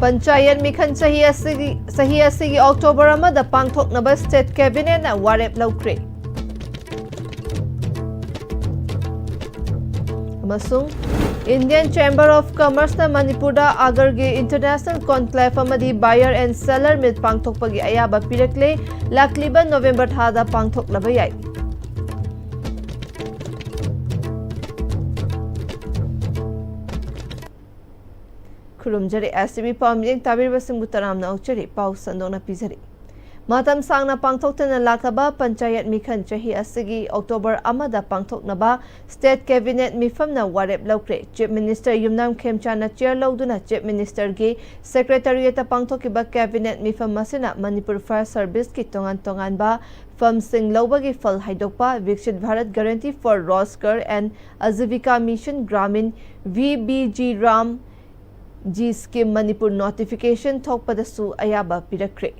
पंचायत मिखन सही असगी अक्टोबर अमदा पांगथोकनबा स्टेट कैबिनेट ना वारेप लौख्रे इंडियन चैम्बर ऑफ कॉमर्स ना मणिपुर आगर के इंटरनेशनल कॉन्क्लेव अमदी बायर एंड सेलर मीट पांगथोकपगी अयाबा पिरकले लाक्लिबा नवेंबर थादा पांगथोकनबा याई खुरुमजरी एसटीवी पामियंग ताबिरबसिंगबु तरामना औचरी पाउ संदोना पिजरी मातम सांगना पांगथोकतना लाखबा पंचायत मिखन चही असगी अक्टोबर अमदा पांगथोकनबा स्टेट कैबिनेट मिफमना वारेप लौख्रे चीफ मिनिस्टर युमनाम खेमचाना चेयर लौदुना चीफ मिनिस्टर की सेक्रेटरीट पांगथोकिबा कैबिनेट मिफम मसिना मणिपुर फायर सर्विस की तोंगान तोंगानबा फर्मसिंग लौबगी फल हाइदोकपा Viksit Bharat guarantee for Rozgar and Ajeevika mission Gramin VBG Ram ji scheme Manipur notification थोकपदसु अयाबा पिरख्रे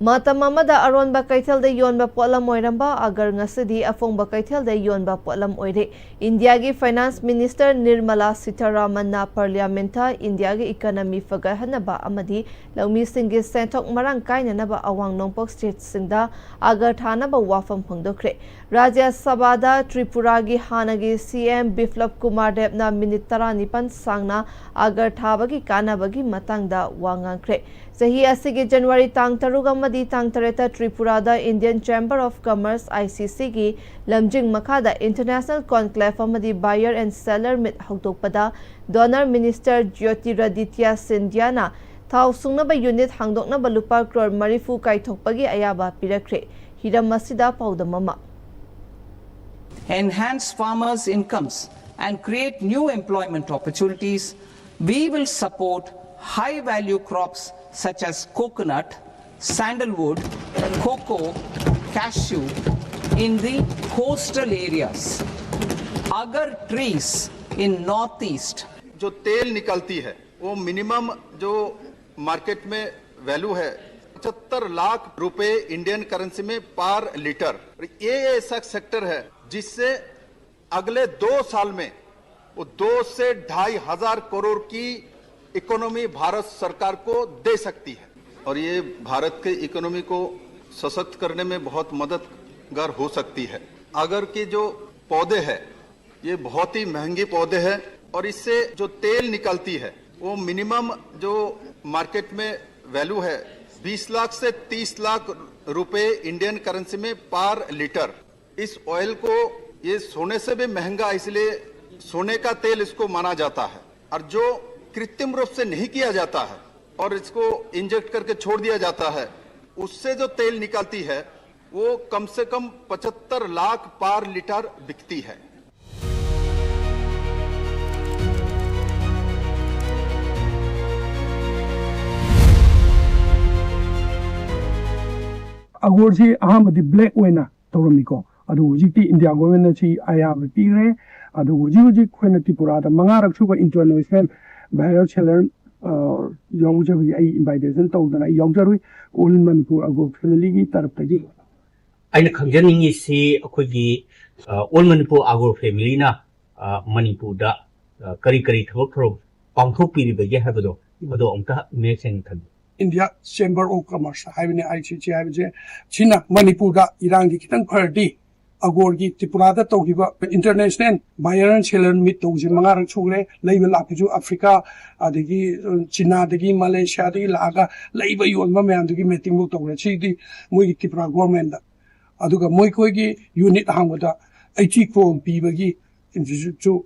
मातम अमदा अरोनबा कैथल योनबा पोलम ओइरंबा अगर ngasidi अफोंबा कैथल योनबा पोलम ओइरे इंडिया की फाइनेंस मिनिस्टर निर्मला सीतारामन ना पार्लियामेंट इंडिया की इकोनॉमी फगहनबा अमदी लौमी सिंगे सेंथोक मरंग कायननबा अवांग नोंपोक स्टेट सिंगदा अगर थानबा वाफम फंगदोख्रे राज्य सभा त्रिपुरा की हानगी CM बिप्लब कुमार देवना मिनिट 19 सांगना अगर थाबगी कानाबगी मतंगदा वांगांख्रे सही असगी जनवरी तांग तरुग अमदी तांग तरेता त्रिपुरादा Indian chamber of commerce ICC की लमजिंग मखादा इंटरनेशनल कॉन्क्लेव अमदी बायर एंड सेलर मीट हौदोकपदा डोनर मिनिस्टर ज्योतिरादित्य सिंधियाना थाव सुंगनबा यूनिट हांगदोकनबा लुपा करोड़ मरीफु काइथोकपगी अयाबा पिरख्रे हिरम मसिदा पाउदममा enhance farmers' incomes and create new employment opportunities. We will support high-value crops such as coconut, sandalwood, cocoa, cashew in the coastal areas. Agar trees in northeast. जो तेल निकलती है वो मिनिमम जो मार्केट में वैल्यू है 75 लाख रुपए इंडियन करेंसी में पर लीटर। ये ऐसा सेक्टर है जिससे अगले 2 साल में वो 2 से 2,500 करोड़ की इकोनॉमी भारत सरकार को दे सकती है और ये भारत के इकोनॉमी को सशक्त करने में बहुत मददगार हो सकती है। अगर के जो पौधे हैं ये बहुत ही महंगे पौधे हैं और इससे जो तेल निकलती है वो मिनिमम जो मार्केट में वैल्यू है 20 लाख से 30 लाख रुपए इंडियन करेंसी में पर लीटर। इस ऑयल को ये सोने से भी महंगा इसलिए सोने का तेल इसको माना जाता है और जो कृत्रिम रूप से नहीं किया जाता है और इसको इंजेक्ट करके छोड़ दिया जाता है उससे जो तेल निकलती है वो कम से कम 75 लाख पर लीटर बिकती है। अगोर से अहमदी ब्लैक ओइना तौरमिको अदु हुजिकती इंडिया गवर्नमेंट ची आयाब पीरे अदु हुजी खोइना त्रिपुरा दा मंगारक सुबा इंटरनेशनल बायर सेलर योंगजबी आई इनवाइटेशन तौदना योंगजरुई ऑल मणिपुर अगो फैमिली की तरफ तगी आइना खंजनिंगी से अखोगी ऑल मणिपुर अगो फैमिली ना मणिपुर दा करी करी थबक थरो पांगथोक पीरिबगे हाबदो मदो अमता मेसेन थन इंडिया चैम्बर ऑफ कॉमर्स हाइबने ICC हाइबजे छिना मणिपुर दा इरांगी खितंग फरदी अगोर की त्रिपुरा दा तौहिबा international buyer and seller meet तौजे मंगारक छुगले लैब लाफिजु अफ्रीका अदगी चीना दगी मलेशिया दगी लागा लैब योनबा मयाम दगी मीटिंग बुक तौरे छिदी मोई त्रिपुरा गवर्नमेंट दा अदुगा मोई कोई की यूनिट हांगबदा 80 करोड़ पीबगी इंस्टीट्यूट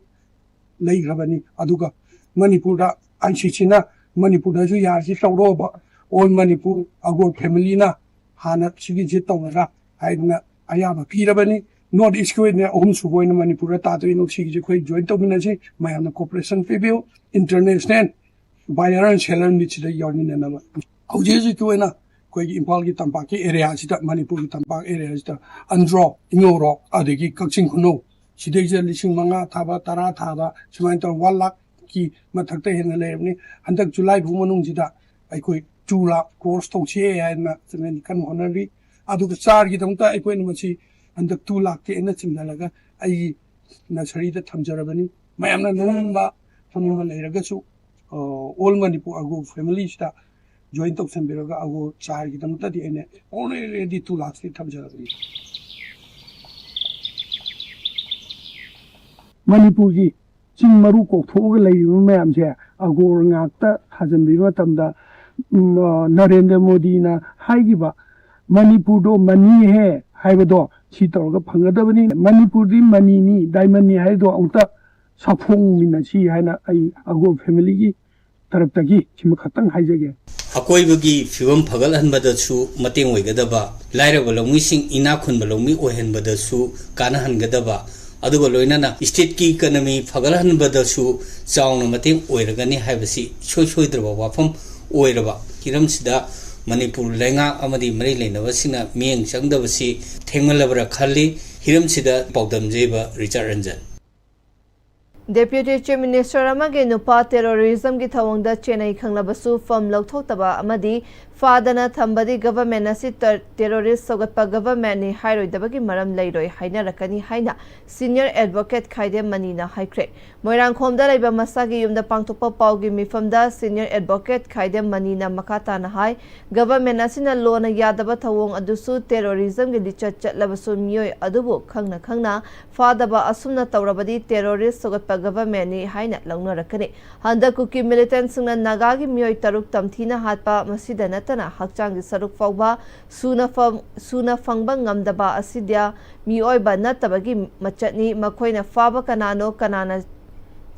लैग्रबनी अदुगा मणिपुर दा ICC ना मणिपुर दा जु यारसी तौरोबा ऑल मणिपुर अगोर फैमिली ना हाना सिगी जे तौनरा हाइना अयाबा पीरबनी नॉर्थ ईस्ट को ने अहम सुबोइन मणिपुर तादोइ नोक्सी जे खोइ जॉइन तौमिनाजे मायाना कोऑपरेशन पिबियो international buyer and seller meet दा योनिना नम हौजे जे कोइना कोइ इम्फाल की तंपाक के एरिया सिदा मणिपुर की तंपाक एरिया सिदा अंद्रो इंगोरो अदगी कक्सिंग खुनो सिदै जे लिसिंग मंगा थाबा तरा थाबा सुमाइन तो 1 लाख की मथकते हेन लेबनी हंदक जुलाई भू मनुंगजिदा अइकोइ 2 लाख कोर्स तौछे याना चमेन कन होनरी अदुग चार की दमता अइकोइ नमसी हंदक 2 लाख के एना चिमनालगा आई नर्सरी दा थमजरबनी मयामना नोंबा ꯊꯝꯅꯤꯡꯕ ꯂꯩꯔꯒꯁꯨ ꯑꯣꯜ ꯃꯅꯤꯄꯨꯔ ꯑꯒꯣ ꯐꯦꯃꯤꯂꯤꯁꯤꯗ ꯖꯣꯏꯟ ꯇꯧꯁꯟꯕꯤꯔꯒ ꯑꯒꯣ ꯆꯥꯔꯒꯤꯗꯃꯛꯇꯗꯤ ꯑꯩꯅ ꯑꯣꯜꯔꯦꯗꯤ 2 lakhs ꯊꯝꯖꯔꯕꯅꯤ ꯃꯅꯤꯄꯨꯔꯒꯤ ꯆꯤꯡ ꯃꯔꯨ ꯀꯣꯛꯊꯣꯛꯑꯒ ꯂꯩꯔꯤꯕ ꯃꯌꯥꯝꯁꯦ ꯑꯒꯣꯔ ꯉꯥꯛꯇ ꯊꯥꯖꯟꯕꯤꯕ ꯃꯇꯝꯗ ꯅꯔꯦꯟꯗ꯭ꯔ ꯃꯣꯗꯤꯅ ꯍꯥꯏꯈꯤꯕ ꯃꯅꯤꯄꯨꯔꯗꯣ ꯃꯅꯤ ꯍꯦ ꯍꯥꯏꯕꯗꯣ ꯁꯤ ꯇꯧꯔꯒ ꯐꯪꯒꯗꯕꯅꯤ ꯃꯅꯤꯄꯨꯔꯗꯤ ꯃꯅꯤꯅꯤ ꯗꯥꯏꯃꯟꯅꯤ ꯍꯥꯏꯗꯣ ꯑꯃꯨꯛꯇ ꯁꯥꯐꯣꯡꯃꯤꯟꯅꯁꯤ ꯍꯥꯏꯅ ꯑꯩ ꯑꯒꯣꯔ ꯐꯦꯃꯤꯂꯤꯒꯤ ꯇꯔꯞꯇꯒꯤ ꯁꯤꯃ ꯈꯛꯇꯪ ꯍꯥꯏꯖꯒꯦ ꯑꯀꯣꯏꯕꯒꯤ ꯐꯤꯕꯝ ꯐꯒꯠꯍꯟꯕꯗꯁꯨ ꯃꯇꯦꯡ ꯑꯣꯏꯒꯗꯕ ꯂꯥꯏꯔꯕ ꯂꯧꯃꯤꯁꯤꯡ ꯏꯅꯥꯛ ꯈꯨꯟꯕ ꯂꯧꯃꯤ ꯑꯣꯏꯍꯟꯕꯗꯁꯨ ꯀꯥꯟꯅꯍꯟꯒꯗꯕ ꯑꯗꯨꯒ ꯂꯣꯏꯅꯅ ꯁ꯭ꯇꯦꯠꯀꯤ ꯏꯀꯣꯅꯣꯃꯤ ꯐꯒꯠꯍꯟꯕꯗꯁꯨ ꯆꯥꯎꯅ ꯃꯇꯦꯡ ꯑꯣꯏꯔꯒꯅꯤ ꯍꯥꯏꯕꯁꯤ ꯏꯁꯣꯏ ꯁꯣꯏꯗ꯭ꯔꯕ ꯋꯥꯐꯝ ꯑꯣꯏꯔꯕ ꯍꯤꯔꯝꯁꯤꯗ ꯃꯅꯤꯄꯨꯔ ꯂꯩꯉꯥꯛ ꯑꯃꯗꯤ ꯃꯔꯤ ꯂꯩꯅꯕꯁꯤꯡꯅ ꯃꯤꯠꯌꯦꯡ ꯆꯪꯗꯕꯁꯤ ꯊꯦꯡꯃꯜꯂꯕꯔꯥ ꯈꯜꯂꯤ ꯍꯤꯔꯝꯁꯤꯗ ꯄꯥꯎꯗꯝꯖꯩꯕ ꯔꯤꯆꯥꯔꯗ ꯔꯟꯖꯟ ꯗꯦꯄ꯭ꯌꯨꯇꯤ ꯆꯤꯐ ꯃꯤꯅꯤꯁꯇꯔ ꯑꯃꯒꯤ ꯅꯨꯄꯥ ꯇꯦꯔꯣꯔꯤꯖꯝꯒꯤ ꯊꯧꯑꯣꯡꯗ ꯆꯦꯟꯅꯩ ꯈꯪꯂꯕꯁꯨ ꯐꯝ ꯂꯧꯊꯣꯛꯇꯕ ꯑꯃꯗꯤ ꯐꯥꯗꯅ ꯊꯝꯕꯗꯤ ꯒꯚꯔꯟꯃꯦꯟꯠ ꯑꯁꯤ ꯇꯦꯔꯣꯔꯤꯁꯠ ꯁꯧꯒꯠꯄ ꯒꯚꯔꯟꯃꯦꯟꯠꯅꯤ ꯍꯥꯏꯔꯣꯏꯗꯕꯒꯤ ꯃꯔꯝ ꯂꯩꯔꯣꯏ ꯍꯥꯏꯅꯔꯛꯀꯅꯤ ꯍꯥꯏꯅ ꯁꯤꯅꯤꯌꯔ ꯑꯦꯗꯚꯣꯀꯦꯠ ꯈꯥꯏꯗꯦꯝ ꯃꯅꯤꯅ ꯍꯥꯏꯈ꯭ꯔꯦ ꯃꯣꯏꯔꯥꯡꯈꯣꯝꯗ ꯂꯩꯕ ꯃꯁꯥꯒꯤ ꯌꯨꯝꯗ ꯄꯥꯡꯊꯣꯛꯄ ꯄꯥꯎꯒꯤ ꯃꯤꯐꯝꯗ ꯁꯤꯅꯤꯌꯔ ꯑꯦꯗꯚꯣꯀꯦꯠ ꯈꯥꯏꯗꯦꯝ ꯃꯅꯤꯅ ꯃꯈꯥ ꯇꯥꯅ ꯍꯥꯏ ꯒꯚꯔꯟꯃꯦꯟꯠ ꯑꯁꯤꯅ ꯂꯣꯅ ꯌꯥꯗꯕ ꯊꯧꯑꯣꯡ ꯑꯗꯨꯁꯨ ꯇꯦꯔꯣꯔꯤꯖꯝꯒꯤ ꯂꯤꯆꯠ ꯆꯠꯂꯕꯁꯨ ꯃꯤꯑꯣꯏ ꯑꯗꯨꯕꯨ ꯈꯪꯅ ꯈꯪꯅ ꯐꯥꯗꯕ ꯑꯁꯨꯝꯅ ꯇꯧꯔꯕꯗꯤ ꯇꯦꯔꯣꯔꯤꯁꯠ ꯁꯧꯒꯠꯄ ꯒꯚꯔꯟꯃꯦꯟꯠꯅꯤ ꯍꯥꯏꯅ ꯂꯧꯅꯔꯛꯀꯅꯤ ꯍꯟꯗꯛ ꯀꯨꯀꯤ ꯃꯤꯂꯤꯇꯦꯟꯠꯁꯤꯡꯅ ꯅꯥꯒꯥꯒꯤ ꯃꯤꯑꯣꯏ 6 ꯇꯝꯊꯤꯅ ꯍꯥꯠꯄ ꯃꯁꯤꯗ ꯅꯠꯇꯅ ꯍꯛꯆꯥꯡꯒꯤ ꯁꯔꯨꯛ ꯐꯥꯎꯕ ꯁꯨꯅ ꯐꯪꯕ ꯉꯝꯗꯕ ꯑꯁꯤꯗ ꯃꯤꯑꯣꯏꯕ ꯅꯠꯇꯕꯒꯤ ꯃꯆꯠꯅꯤ ꯃꯈꯣꯏꯅ ꯐꯥꯕ ꯀꯅꯥꯅꯣ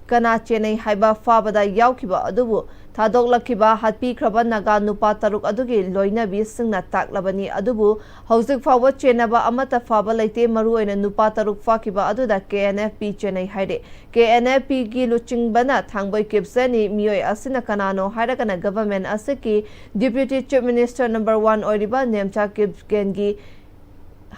ꯀꯅꯥ ꯆꯦꯟꯅꯩ ꯍꯥꯏꯕ ꯐꯥꯕꯗ ꯌꯥꯎꯈꯤꯕ ꯑꯗꯨꯕꯨ ꯊꯥꯗꯣꯛꯂꯛꯈꯤꯕ ꯍꯥꯠꯄꯤꯈ꯭ꯔꯕ ꯅꯥꯒꯥ ꯅꯨꯄꯥ 6 ꯑꯗꯨꯒꯤ ꯂꯣꯏꯅꯕꯤꯁꯤꯡꯅ ꯇꯥꯛꯂꯕꯅꯤ ꯑꯗꯨꯕꯨ ꯍꯧꯖꯤꯛ ꯐꯥꯎꯕ ꯆꯦꯟꯅꯕ ꯑꯃꯠꯇ ꯐꯥꯕ ꯂꯩꯇꯦ ꯃꯔꯨꯑꯣꯏꯅ ꯅꯨꯄꯥ 6 ꯐꯥꯈꯤꯕ ꯑꯗꯨꯗ KNFP ꯆꯦꯟꯅꯩ ꯍꯥꯏꯔꯦ KNFPꯒꯤ ꯂꯨꯆꯤꯡꯕꯅ ꯊꯥꯡꯕꯣꯏ ꯀꯤꯞꯁꯅꯤ ꯃꯤꯑꯣꯏ ꯑꯁꯤꯅ ꯀꯅꯥꯅꯣ ꯍꯥꯏꯔꯒꯅ ꯒꯚꯔꯟꯃꯦꯟꯠ ꯑꯁꯤꯒꯤ ꯗꯤꯄ꯭ꯌꯨꯇꯤ ꯆꯤꯐ ꯃꯤꯅꯤꯁꯇꯔ ꯅꯝꯕꯔ 1 ꯑꯣꯏꯔꯤꯕ ꯅꯦꯝꯆꯥ ꯀꯤꯞꯒꯦꯟꯒꯤ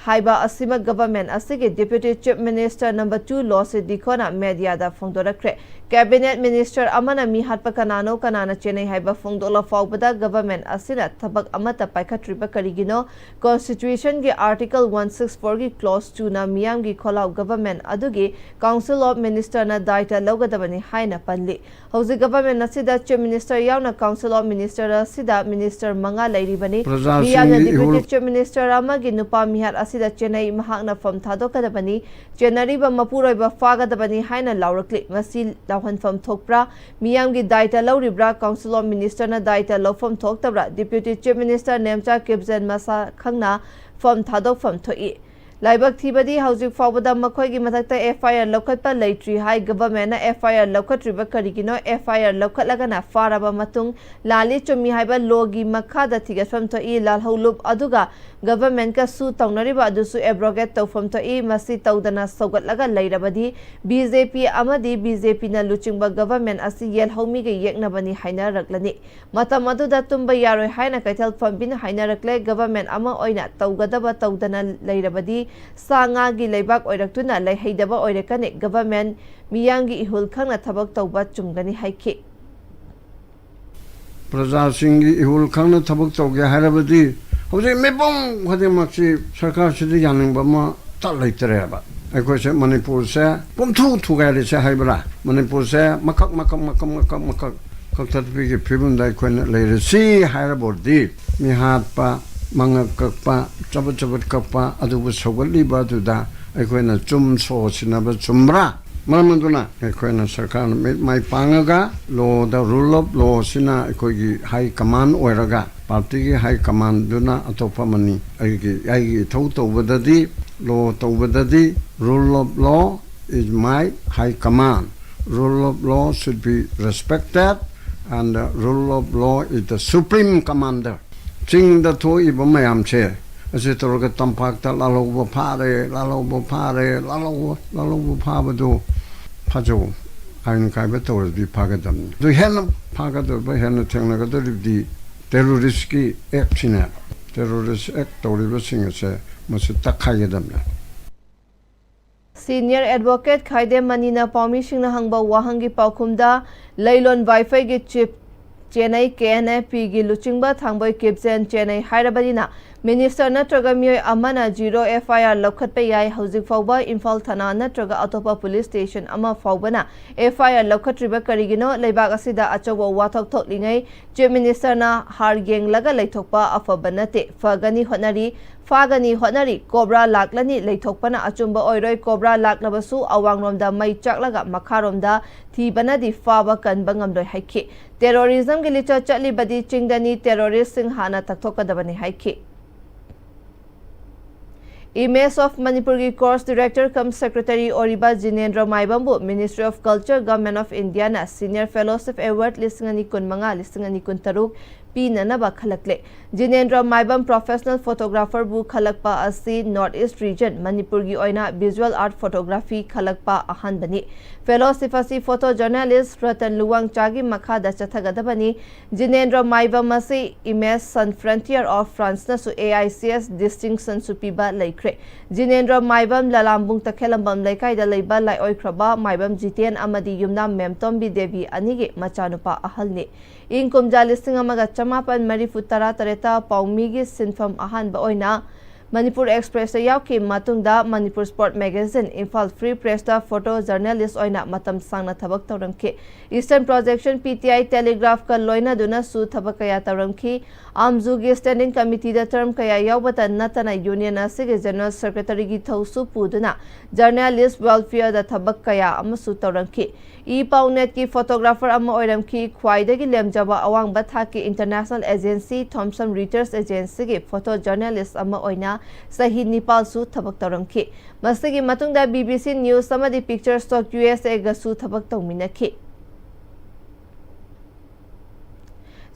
ꯍꯥꯏꯕ ꯑꯁꯤꯃꯛ ꯒꯚꯔꯟꯃꯦꯟꯠ ꯑꯁꯤꯒꯤ ꯗꯤꯄ꯭ꯌꯨꯇꯤ ꯆꯤꯐ ꯃꯤꯅꯤꯁꯇꯔ ꯅꯝꯕꯔ 2 ꯂꯣꯁꯤ ꯗꯤꯈꯣꯅ ꯃꯦꯗꯤꯌꯥꯗ ꯐꯣꯡꯗꯣꯔꯛꯈ꯭ꯔꯦ ꯀꯦꯕꯤꯅꯦꯠ ꯃꯤꯅꯤꯁꯇꯔ ꯑꯃꯅ ꯃꯤ ꯍꯥꯠꯄ ꯀꯅꯥꯅꯣ ꯀꯅꯥꯅ ꯆꯦꯟꯅꯩ ꯍꯥꯏꯕ ꯐꯣꯡꯗꯣꯛꯂ ꯐꯥꯎꯕꯗ ꯒꯚꯔꯟꯃꯦꯟꯠ ꯑꯁꯤꯅ ꯊꯕꯛ ꯑꯃꯠꯇ ꯄꯥꯏꯈꯠꯇ꯭ꯔꯤꯕ ꯀꯔꯤꯒꯤꯅꯣ ꯀꯣꯟꯁꯇꯤꯇ꯭ꯌꯨꯁꯟꯒꯤ आर्टिकल 164ꯒꯤ क्लॉज 2ꯅ मियामगी खोलाव गवर्नमेंट अदुगी काउंसिल ऑफ मिनिस्टरना दायित्व लौगदबनी हाइना पल्ली हौजी गवर्नमेंट असिदा चीफ मिनिस्टर यावना काउंसिल ऑफ मिनिस्टर असिदा मिनिस्टर मंगा लैरिबनी मियामना डिप्यूटी चीफ मिनिस्टर अमगी नुपा मिहार असिदा चेन्नई महाकना फम थादोकदबनी चेन्नरीबा मपुरोइबा फागदबनी हाइना लाउरक्ली मसी लाउहनफम थोकप्रा मियामगी दायित्व लौरिब्रा काउंसिल ऑफ मिनिस्टरना दायित्व लौफम थोकतब्रा डिप्यूटी चीफ मिनिस्टर नेमचा किब्जन मसा खंगना फम थादोकफम थोई लाइबक थीबदी हौजिक फावबदा मखोइगी मथक्ता FIR लौखटपा लैट्री हाई गवर्नमेंट FIR लौखट्रिबा करिगिनो FIR लौखटलगना फाराबा मतुंग लाली चुमी हाइबा लोगी मखादा थिगफम थोई लालहौलुप अदुगा गवर्नमेंट का सु तौनरिबा अदुसु एब्रोगेट तौफम थोई मसी तौदना सौगटलगा लैरबदी BJP अमदी BJP ना लुचिंगबा गवर्नमेंट असि येलहौमीगे येकनबनी हाइनारक्लनी मतम अदुदा तुंबा यारोय हाइना कैथल फंबिन हाइनारक्ले गवर्नमेंट अमा ओइना तौगदबा तौदना लैरबदी सांगागी लेबाक ओइरक्तुना लैहैदबा ओइरकने गवर्नमेंट मियांगी इहुल खंगना थबक तौबा चुंगनी हाइखि प्रजासिंगी इहुल खंगना थबक तौगे हारबदी हौजे मेबों खदेमक्सि सरकार सिदि यानिंगबा मा तलैतरेबा अखोसे मणिपुर से पुमथु थुगारे से हाइबरा मणिपुर से मकक कक्तपी के फिबुंदा खोन लेरसी हारबोदी मिहातपा मंगकपा चबत कपा अदुबु सौगलिबा दुदा अखोना चुम सोसिनाबा चुमरा मरमदुना अखोना सरकार माइ पांगगा लो द रूल ऑफ लॉ सिना अखोगी हाई कमांड ओइरगा पार्टी की हाई कमांड दुना अतोपा मनी आइगी थौ तौबददी लॉ तौबददी रूल ऑफ लॉ इज माइ high command rule of law should be respected and the rule of law is the supreme commander ching the to iba mayam che ase toroga tampak ta lalo phare lalo phaba do phajo ain kai ba tor bi phagadam do hen phagado ba hen thengna ga do di terrorist ki act sina terrorist act tori ba sing se mas takhayadam na Senior Advocate Khaidem Manina Paumi Singna Hangba Wahangi Paukumda Lailon Wi-Fi gi chip Chennai KNFP gi Luchingba Thangboi Kipsen Chennai Hyderabadina Minister natraga miyoi amana zero FIR lokhatpa yai hauzik fauba Imphal Thana natraga atopa police station ama faubana FIR lokhatriba karigino leibak asida achoba wathok thoklingai Chief Minister na hargeng laga leithokpa afaba nate fagani hotnari cobra laklani leithokpana achumba oiroi cobra laklabasu awangromda mai chaklaga makharomda thibanadi faba kanba ngamdoi haiki terrorism gi licha chatli badi chingdani terrorist sing hana takthokadabani haiki Image of Manipuri Course Director cum Secretary Oriba Jinendra Maibambu Ministry of Culture Government of India na Senior Fellowship Award lisingani kun manga lisingani kun taruk pinanaba khalakle Jinendra Maibam Professional Photographer bu khalakpa asi North East Region Manipur gi oina Visual Art Photography khalakpa ahan bani Fellowship asi photojournalist Ratan Luwang Chagi makhada chathagadabani Jinendra Maibam asi Image Sun Frontier of France na su AICS distinction su piba laikre Jinendra Maibam Lalambung Takhelambam Laikai da Leiba Lai Oikraba Maibam Jiten Amadi Yumna Memtombi Devi Anige Machanupa Ahalni In kumja listing amaga chamapan marifu tara tareta paumigi sinfam ahan ba oina Manipur Express yauki matungda Manipur Sport Magazine Imphal Free Press da photo journalist oina matam sangna thabak tawramki Eastern Projection PTI Telegraph ka loina duna su thabak kaya tawramki Amzugi Standing Committee da term kaya yaubata natana Union asige General Secretary gi thausu puduna Journalist Welfare da thabak kaya amasu tawramki E-Pownet ki photographer ama oiramki khwaidagi lemjaba awang bathaki International Agency Thomson Reuters Agency gi photojournalist ama oina Sahi Nepal su thabak tawramki masigi matungda BBC News amadi Picture Stock USA ga su thabak tawminaki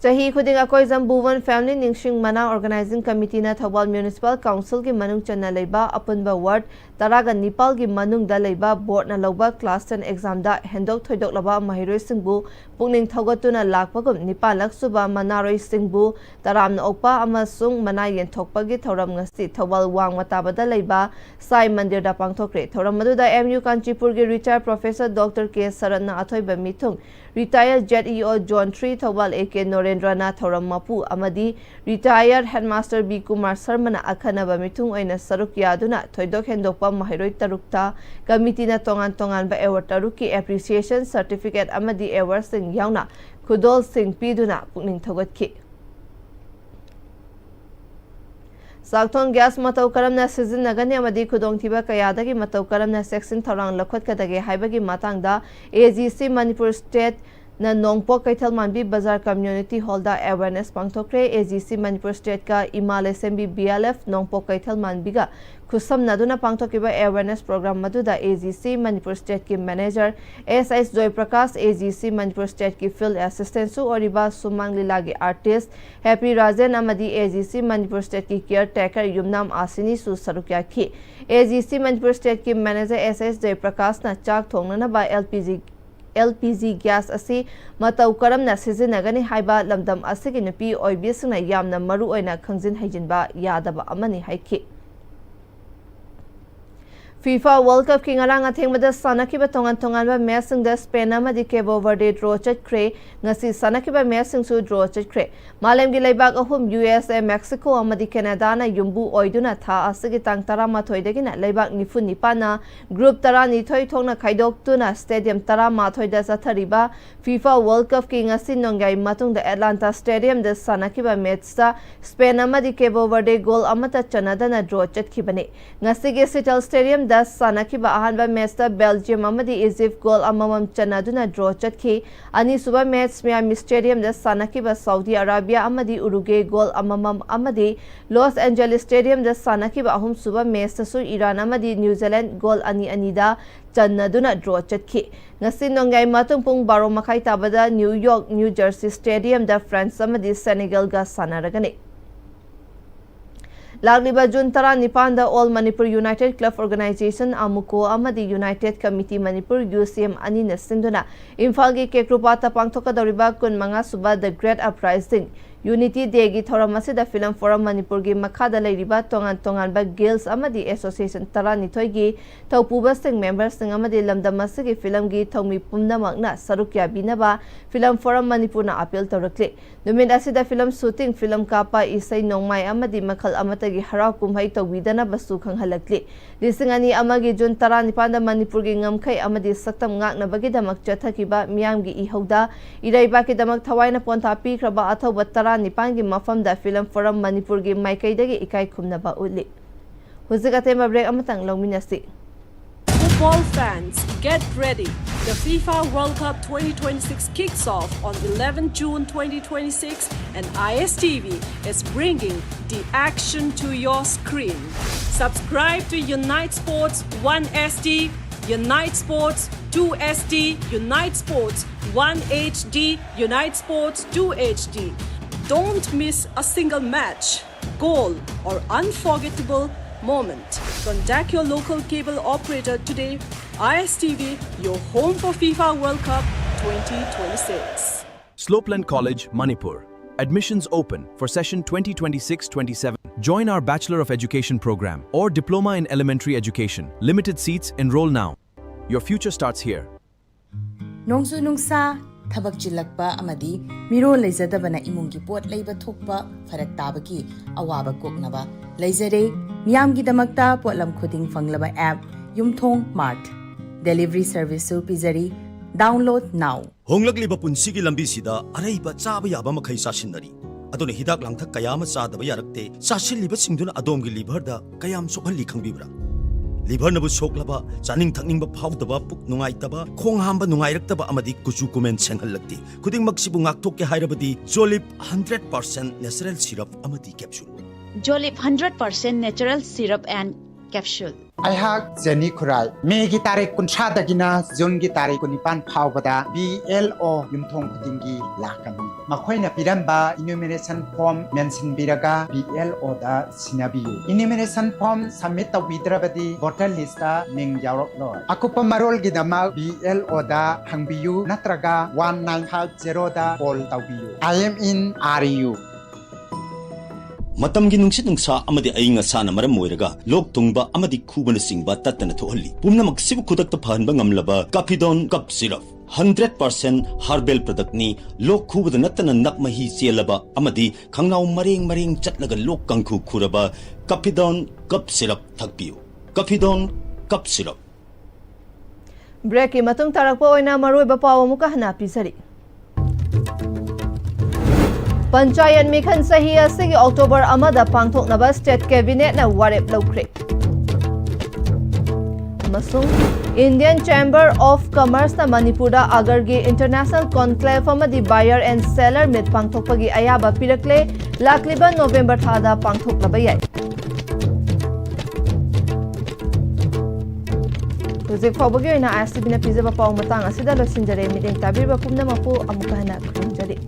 Sahi khuding akoi Zambuwan Family Ningsing Mana Organizing Committee na Thawal Municipal Council ki manung channa leiba apunba ward taraga Nepal ki manung da leiba board na loba class 10 exam da hendok thoidok laba mahiroi singbu pungning thogatuna lakpagum Nepal laksuba manaroi singbu taramna okpa amasung mana yenthokpa gi thoram ngasi Thawal wang matabada leiba Sai Mandir da pangthokre thoram maduda MU Kanchipur gi retired Professor Dr. K Saran na athoiba mithung retired JEO John 3 Thawal AK Norendra na thoram mapu amadi retired Headmaster B Kumar Sharma na akhanaba mithung oina saruk yaduna thoidok hendokpa mahiroi tarukta committee na tongan ba award taruki appreciation certificate amadi award sing yauna khudol sing piduna pukning thogatki Sakthon gas matau karamna season nagani amadi khudong thiba kayadagi matau karamna section thorang lakhot kadage haibagi matangda AGC Manipur State na Nongpo Kaithal Manbi Bazar Community Hall da awareness pangthokre AGC Manipur State ka Imal Assembly BLF Nongpo Kaithal Manbi ga khusam naduna pangthokiba awareness program maduda AGC Manipur State ki manager SIS Joy Prakash AGC Manipur State ki field assistant su oriba Sumang Lilagi artist Happy Rajan amadi AGC Manipur State ki caretaker Yumnam Asini su sarukya ki AGC Manipur State ki manager SIS Joy Prakash na chak thongnana ba LPG gas asi matau karamna sizinagani haiba lamdam asigi nupi oibisna yamna maru oina khangjin haijinba yadaba amani haiki FIFA World Cup ki ngarang athengmada sanakiba tongan match singda Spain amadi Cabo Verde draw chatkre ngasi sanakiba match singsu draw chatkre malemgi leibak ahum USA Mexico amadi Canada na yumbu oiduna tha asigi tang 13 dagina leibak nifun nipana group 12 thongna khaidoktuna stadium 13 da sathariba FIFA World Cup ki ngasi nongai matungda Atlanta Stadium da sanakiba match sa Spain amadi Cabo Verde goal amata chanada na draw chatkibane ngasi ge Seattle Stadium da sanakiba ahanba match da Belgium amadi Egypt goal amamam chanaduna draw chatki ani suba match Miami Stadium da sanakiba Saudi Arabia amadi Uruguay goal amamam amadi Los Angeles Stadium da sanakiba ahum suba match su Iran amadi New Zealand goal ani da chanaduna draw chatki ngasi nongai matung pung 12 makai tabada New York New Jersey Stadium da France amadi Senegal ga sanaragani Lagliba June 19 da All Manipur United Club Organization Amuko amadi United Committee Manipur UCM anina sinduna Imphal gi Kekrupata pangthoka doriba kun manga suba the Great Uprising Unity Day gi thoram asida Film Forum Manipur gi makhada leiriba tongan ba guilds amadi association tarani thoigi taupuba sing members sing amadi lamdam asigi film gi thomi pumna makna sarukya binaba Film Forum Manipur na appeal tawrakle numin asida film shooting film kapa isai nongmai amadi makhal amatagi harau kumhai tawidana basu khanghalakle lisingani amagi jun tarani panda Manipur gi ngamkhai amadi saktam ngakna bagi damak chathakiba miyam gi ihauda iraiba ki damak thawaina ponta pi kraba athoba Nipangi mafamda Film Forum Manipur gi maikaidagi ikai khumnaba uli huzigate mabrek amatang longminasi. Football fans, get ready. The FIFA World Cup 2026 kicks off on 11 June 2026 and ISTV is bringing the action to your screen. Subscribe to Unite Sports 1SD, Unite Sports 2SD, Unite Sports 1HD, Unite Sports 2HD. Don't miss a single match, goal, or unforgettable moment. Contact your local cable operator today. ISTV, your home for FIFA World Cup 2026. Slopeland College, Manipur. Admissions open for session 2026-27. Join our Bachelor of Education program or Diploma in Elementary Education. Limited seats, enroll now. Your future starts here. Nongsu nungsa tabak jilakpa amadi miro leizadabana imungi pot leiba thokpa farak tabaki awaba koknaba leizare miyamgi damakta potlam khuding fanglaba app yumthong mart delivery service su pizari download now honglakliba punsigi lambi sida araiba chaba yaba makhai sasinari adone hidak langthak kayama chadaba yarakte sasilliba singduna adomgi liver da kayam sokhalli khangbibra liver nabu soklaba chaning thakningba phawdaba puk nungaitaba khong hamba nungairaktaba amadi kuchu kumen senghallakti khuding maksibu ngakthokke hairabadi Jolip 100% natural syrup amadi capsule Jolip 100% natural syrup and capsule Ayhak Jenny Kurai Megi tarik kunsha dagina Jungi tarik kunipan phawbada BLO yumthong khudingi lakani makhoina piramba enumeration form mention biraga BLO da sinabiyu enumeration form submit tawidrabadi voter list da ming yawrok lo akupa marol gidama BLO da hangbiyu natraga 1950 da call tawiyu I am in RU matamgi nungsit nungsa amadi ainga sana maram moiraga lok tungba amadi khubana singba tatana thohalli pumnamak sibu khudakta phanba ngamlaba Capidon cup syrup 100% herbal product ni lok khubada natana nakmahi chelaba amadi khangnaw mareng chatlaga lok kangkhu khuraba Capidon cup syrup thakpiu Capidon cup syrup Break ki matung tarakpa oina maroiba paw muka hana pisari Panchayat Mikhan Sahi asigi October amada pangthoknaba State Cabinet na warep lawkre. Amasung Indian Chamber of Commerce na Manipura agargi International Conclave amadi Buyer and Seller meet pangthokpagi ayaba pirakle lakliba November thada pangthoknaba yai. Project fawbagi oina ISTV na pizaba paw matang asida losinjare meeting tabirba pumna mapu amukahana khunjari.